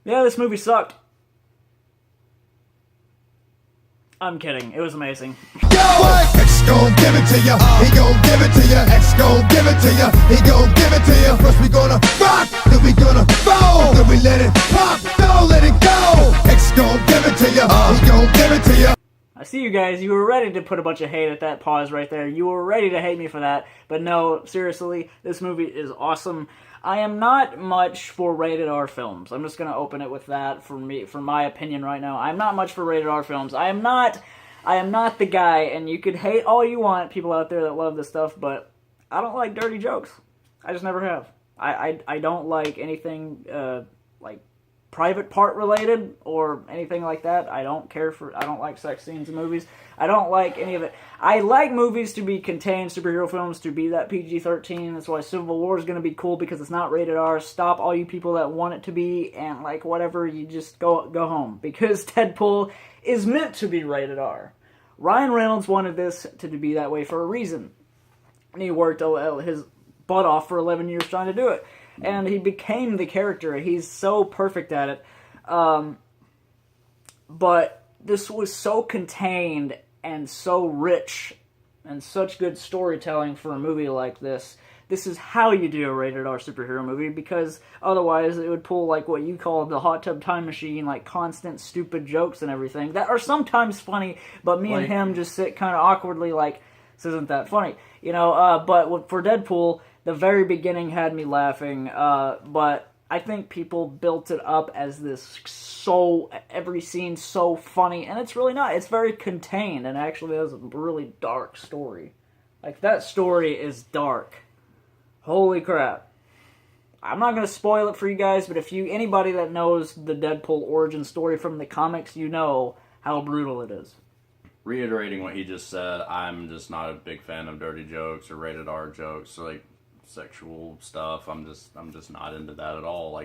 Yeah, this movie sucked. I'm kidding. It was amazing. Yo, X gon' give it to ya. He gon' give it to ya. X gon' give it to ya. He gon' give it to ya. First we gonna rock, then we gonna roll, then we let it pop, don't let it go. X gon' give it to ya. He gon' give it to ya. I see you guys. You were ready to put a bunch of hate at that pause right there. You were ready to hate me for that. But no, seriously, this movie is awesome. I am not much for rated R films. I'm just gonna open it with that for my opinion right now. I'm not much for rated R films. I am not the guy, and you could hate all you want, people out there that love this stuff, but I don't like dirty jokes. I just never have. I don't like anything like private part related or anything like that. I don't like sex scenes in movies. I don't like any of it. I like movies to be contained, superhero films to be that PG-13. That's why Civil War is going to be cool, because it's not rated R. Stop all you people that want it to be, and like whatever, you just go home, because Deadpool is meant to be rated R. Ryan Reynolds wanted this to be that way for a reason, and he worked his butt off for 11 years trying to do it, and he became the character. He's so perfect at it. But this was so contained and so rich and such good storytelling for a movie like this. This is how you do a rated R superhero movie, because otherwise it would pull like what you call the hot tub time machine, like constant stupid jokes and everything that are sometimes funny, but me and him just sit kind of awkwardly like, this isn't that funny, you know. But for Deadpool, the very beginning had me laughing, but I think people built it up as this every scene so funny, and it's really not. It's very contained, and actually has a really dark story. Like, that story is dark. Holy crap. I'm not going to spoil it for you guys, but anybody that knows the Deadpool origin story from the comics, you know how brutal it is. Reiterating what he just said, I'm just not a big fan of dirty jokes or rated R jokes, or like sexual stuff. I'm just not into that at all.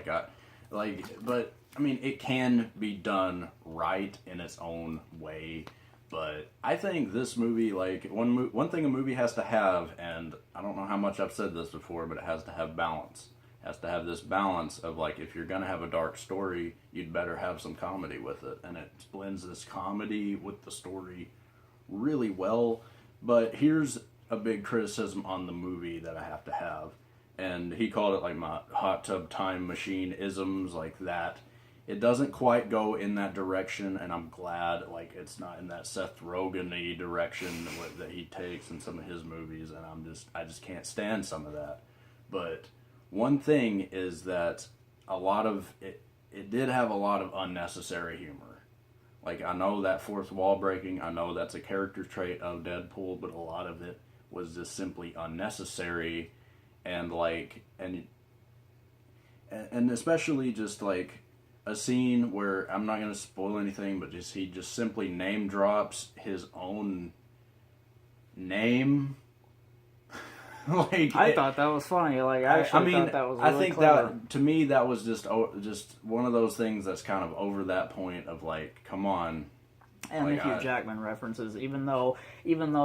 But I mean, it can be done right in its own way. But I think this movie, like, one thing a movie has to have, and I don't know how much I've said this before, but it has to have balance. It has to have this balance of, like, if you're going to have a dark story, you'd better have some comedy with it. And it blends this comedy with the story really well. But here's a big criticism on the movie that I have to have. And he called it, like, my hot tub time machine isms, like that. It doesn't quite go in that direction, and I'm glad, like, it's not in that Seth Rogen-y direction that he takes in some of his movies, and I just can't stand some of that. But one thing is that a lot of it did have a lot of unnecessary humor. Like, I know that fourth wall breaking, I know that's a character trait of Deadpool, but a lot of it was just simply unnecessary, and like, and especially just like a scene where, I'm not going to spoil anything, but he just simply name drops his own name. I thought that was funny. Like, I thought that was really I think clever. that, to me, that was just one of those things that's kind of over that point of, like, come on. And the Hugh Jackman references, even though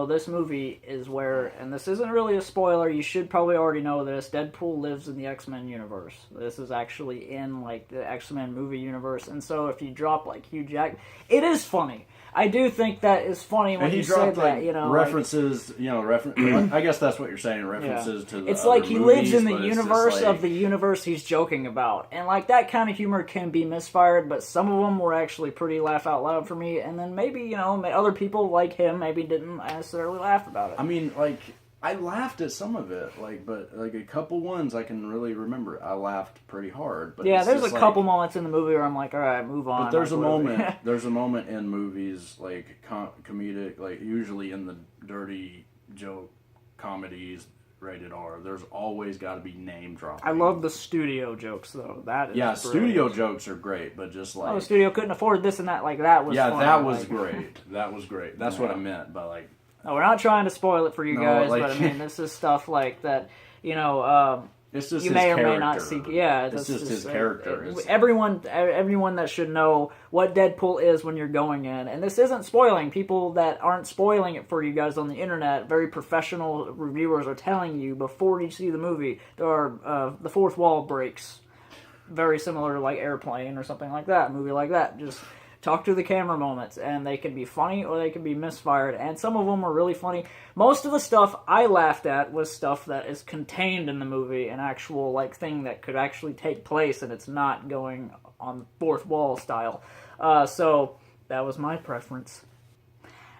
this movie is where, and this isn't really a spoiler, you should probably already know this, Deadpool lives in the X-Men universe. This is actually in, like, the X-Men movie universe, and so if you drop, like, Hugh Jackman, it is funny. I do think that is funny when you say that, you know. References, like, you know, I guess that's what you're saying, references to the It's like he lives in the universe like, of the universe he's joking about. And, like, that kind of humor can be misfired, but some of them were actually pretty laugh out loud for me. And then maybe, you know, other people like him maybe didn't necessarily laugh about it. I mean, like, I laughed at some of it, like, but like a couple ones I can really remember. I laughed pretty hard. But yeah, there's a couple moments in the movie where I'm like, all right, move on. But there's a moment. There's a moment in movies, like comedic, like usually in the dirty joke comedies, rated R. There's always got to be name dropping. I love the studio jokes though. That is brilliant. Studio jokes are great, but just like, the studio couldn't afford this and that. Like, that was funny. That was great. That was great. That's what I meant by, like. No, we're not trying to spoil it for you guys, like, but I mean, this is stuff like that, you know, it's just you his may or character. may not see. Yeah, it's just his character. Everyone that should know what Deadpool is when you're going in, and this isn't spoiling. People that aren't spoiling it for you guys on the internet, very professional reviewers are telling you before you see the movie, there are the fourth wall breaks. very similar to like Airplane or something like that, a movie like that. Just talk to the camera moments, and they can be funny or they can be misfired, and some of them are really funny. Most of the stuff I laughed at was stuff that is contained in the movie, an actual like thing that could actually take place, and it's not going on fourth wall style. So that was my preference.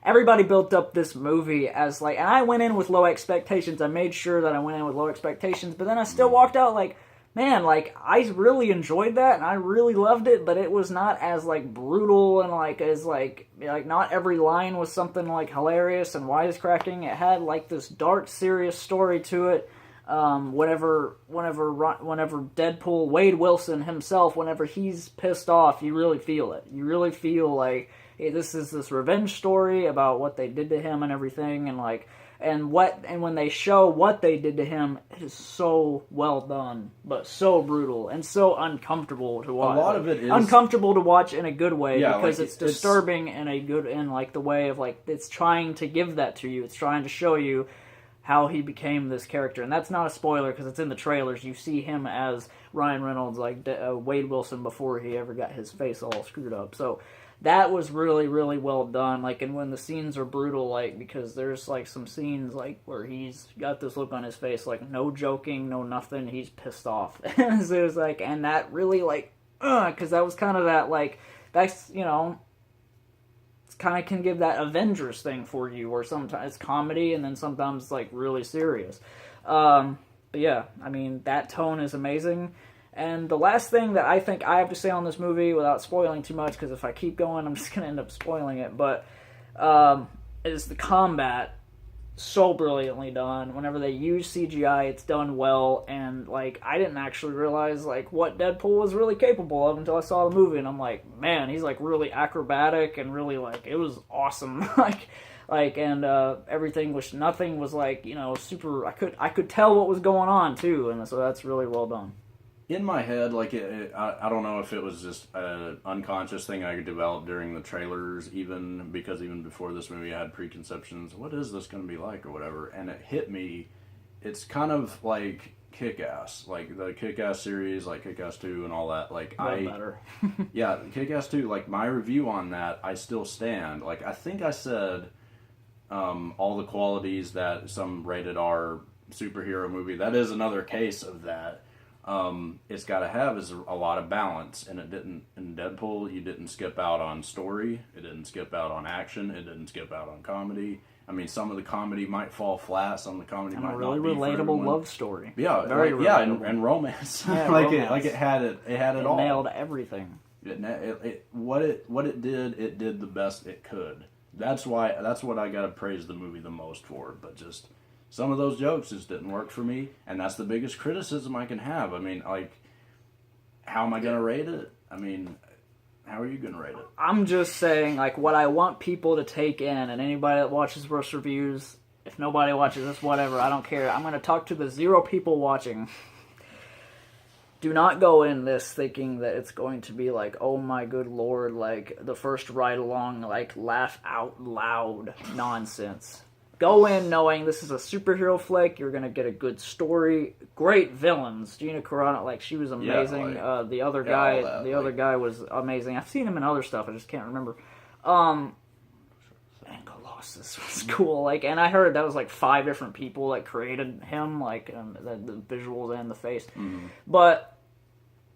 Everybody built up this movie as like, and I went in with low expectations. I made sure that I went in with low expectations, but then I still walked out like, man, like, I really enjoyed that, and I really loved it, but it was not as, like, brutal, and, like, as, like, not every line was something, like, hilarious and wisecracking. It had, like, this dark, serious story to it. Whenever Deadpool, Wade Wilson himself, whenever he's pissed off, you really feel it. You really feel, like, hey, this is this revenge story about what they did to him and everything, and, like, and when they show what they did to him, it is so well done, but so brutal and so uncomfortable to watch. A lot of it is uncomfortable to watch in a good way, because like, it's disturbing in like the way of like it's trying to give that to you. It's trying to show you how he became this character, and that's not a spoiler because it's in the trailers. You see him as Ryan Reynolds, like Wade Wilson, before he ever got his face all screwed up. So that was really, really well done. Like, and when the scenes are brutal, like, because there's, like, some scenes, like, where he's got this look on his face, like, no joking, no nothing, he's pissed off. So it was, like, and that really, like, because that was kind of that, like, that's, you know, it's kind of can give that Avengers thing for you, where sometimes it's comedy, and then sometimes it's, like, really serious. But, yeah, I mean, that tone is amazing. And the last thing that I think I have to say on this movie, without spoiling too much, because if I keep going, I'm just going to end up spoiling it, but is the combat. So brilliantly done. Whenever they use CGI, it's done well, and, like, I didn't actually realize, like, what Deadpool was really capable of until I saw the movie, and I'm like, man, he's, like, really acrobatic, and really, like, it was awesome. And nothing was, like, you know, super, I could tell what was going on, too, and so that's really well done. In my head, like, I don't know if it was just an unconscious thing I developed during the trailers, even before this movie I had preconceptions, what is this going to be like or whatever, and it hit me, it's kind of like Kick-Ass, like the Kick-Ass series, like Kick-Ass 2 and all that, like, better. Yeah, Kick-Ass 2, like, my review on that, I still stand, like, I think I said all the qualities that some rated R superhero movie, that is another case of that. It's got to have is a lot of balance, and it didn't in Deadpool. You didn't skip out on story, it didn't skip out on action, it didn't skip out on comedy. I mean, some of the comedy might fall flat, some of the comedy might not be really for relatable everyone. Love story. Yeah, very relatable. and romance. Yeah, like romance. it had it all. Nailed everything. What it did the best it could. That's what I gotta praise the movie the most for. But just some of those jokes just didn't work for me, and that's the biggest criticism I can have. I mean, like, how am I gonna rate it? I mean, how are you gonna rate it? I'm just saying, like, what I want people to take in, and anybody that watches Rush Reviews, if nobody watches this, whatever, I don't care. I'm gonna talk to the 0 people watching. Do not go in this thinking that it's going to be like, oh my good lord, like the first ride along, like laugh out loud nonsense. Go in knowing this is a superhero flick. You're gonna get a good story, great villains. Gina Carano, like, she was amazing. Yeah, the other guy was amazing. I've seen him in other stuff. I just can't remember. And Colossus was cool. Like, and I heard that was like 5 different people that created him, like the visuals and the face. Mm-hmm. But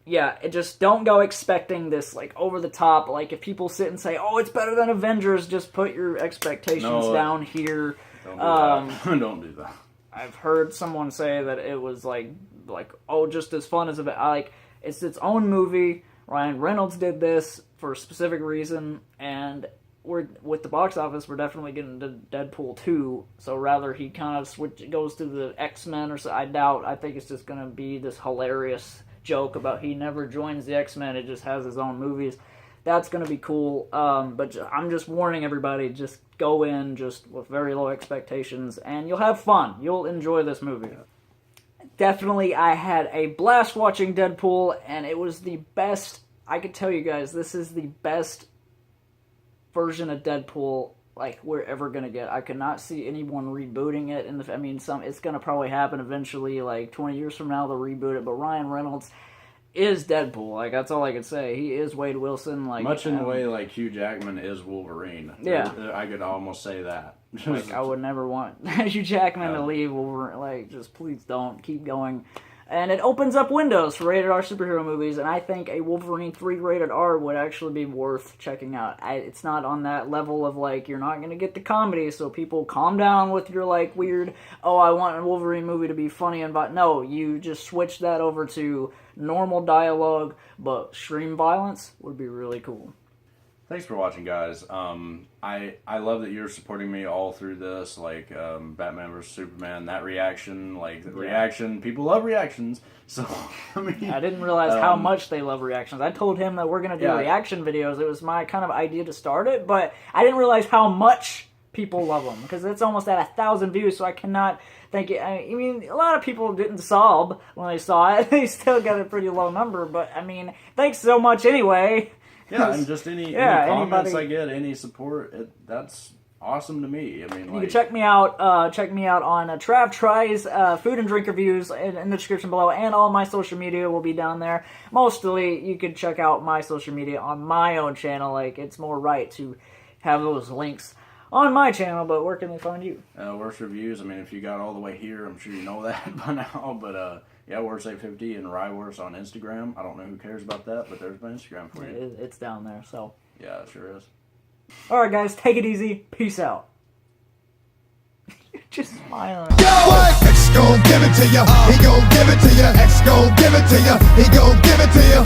yeah, it just don't go expecting this like over the top. Like, if people sit and say, "Oh, it's better than Avengers," just put your expectations down here. Don't do that. I've heard someone say that it was like oh, just as fun as like it's its own movie. Ryan Reynolds did this for a specific reason, and with the box office, we're definitely getting to Deadpool 2. So rather he kind of goes to the X-Men or so. I doubt. I think it's just gonna be this hilarious joke about he never joins the X-Men. It just has his own movies. That's going to be cool, but I'm just warning everybody, just go in just with very low expectations, and you'll have fun. You'll enjoy this movie. Definitely, I had a blast watching Deadpool, and it was the best. I could tell you guys, this is the best version of Deadpool like we're ever going to get. I could not see anyone rebooting it. It's going to probably happen eventually, like 20 years from now they'll reboot it, but Ryan Reynolds is Deadpool. Like, that's all I can say. He is Wade Wilson. Like, much in the way like Hugh Jackman is Wolverine. Yeah. I could almost say that. Like, I would never want Hugh Jackman to leave Wolverine. Like, just please don't. Keep going. And it opens up windows for rated R superhero movies, and I think a Wolverine 3 rated R would actually be worth checking out. It's not on that level of, like, you're not going to get the comedy, so people calm down with your, like, weird, oh, I want a Wolverine movie to be funny and no, you just switch that over to normal dialogue, but extreme violence would be really cool. Thanks for watching, guys. I love that you're supporting me all through this, like Batman vs Superman. That reaction, like the reaction, people love reactions. So I mean, I didn't realize how much they love reactions. I told him that we're gonna do reaction videos. It was my kind of idea to start it, but I didn't realize how much people love them because it's almost at 1,000 views. So I cannot thank it. I mean, a lot of people didn't sob when they saw it. They still got a pretty low number, but I mean, thanks so much anyway. Yeah, and just any comments I get, any support, that's awesome to me. I mean, you can check me out. Check me out on Trav Tries food and drink reviews in the description below, and all my social media will be down there. Mostly, you can check out my social media on my own channel. Like, it's more right to have those links on my channel. But where can they find you? Worst reviews. I mean, if you got all the way here, I'm sure you know that by now. But yeah, Worst850 and Ryworst on Instagram. I don't know who cares about that, but there's my Instagram for you. It's down there, so. Yeah, it sure is. Alright, guys, take it easy. Peace out. Just smiling. Yo, what? X gon' give it to ya. He gon' give it to ya. X gon' give it to ya. He gon' give it to ya.